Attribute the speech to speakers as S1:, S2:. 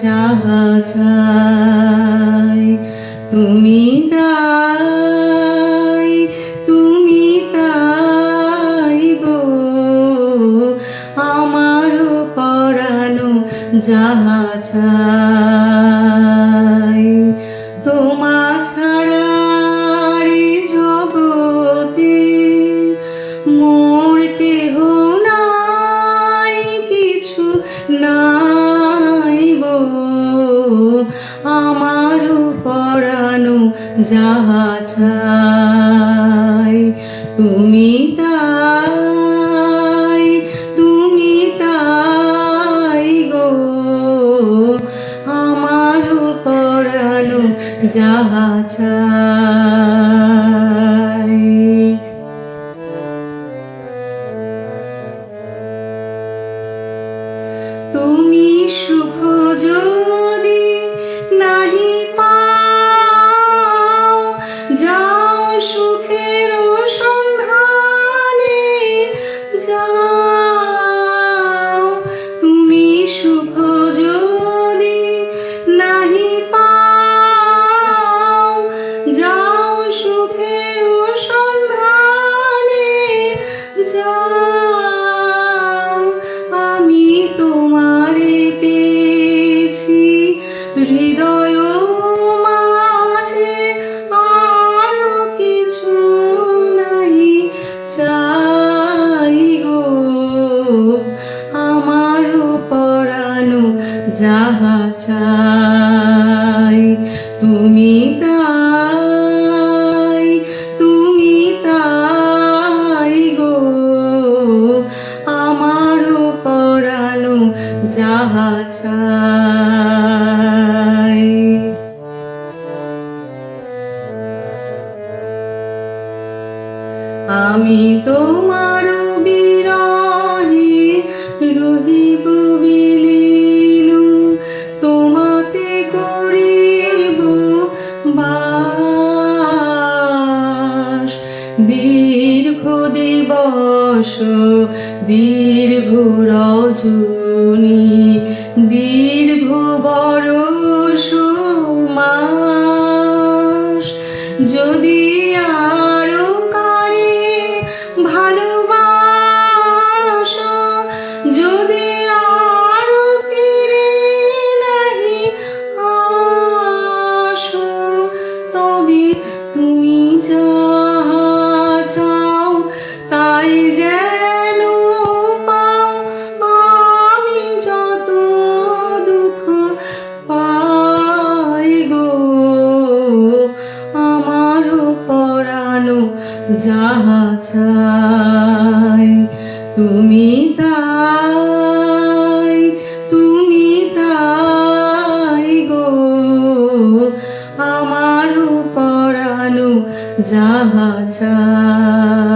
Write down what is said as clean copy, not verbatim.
S1: যাহা চাই তুমি তাই, তুমি তাই গো। আমারও পরানো যাহা চাই তোমা ছাড়া রে জগতে মোর কেহ নাই, কিছু নাই গো। আমারও পরানো যাহা চাই তুমি তাই, তুমি তাই গো। আমারও পরানো যাহা চাই। তুমি সুখ যদি নাহি পাও, যাও সুখের সন্ধানে যাও। তুমি সুখ যদি নাহি পাও, যাও সুখের সন্ধানে যাও। আমি তোমারে পেয়েছি হৃদয় মাঝে, আর কিছু নাই চাই গো। আমারও পরানো যাহা চাই তুমি তাই, তুমি তাই গো। আমারও পরানো যাহা চাই। আমি তোমার বিরহে রহিব বিলীন, তোমাতে করিব বাস। দীর্ঘ দিবস দীর্ঘ রজনী, দীর্ঘ বরষ মাস। যদি আরো কারে ভালোবাসো, যদি আরো ফিরে নাহি আসো, তবে তুমি যাহা চাও তাই যেন পাও। আমি যত দুঃখ পাই গো, আমারও পরানো যাহা চাই তুমি তাই, তুমি তাই গো। আমারও পরানো যাহা চাই।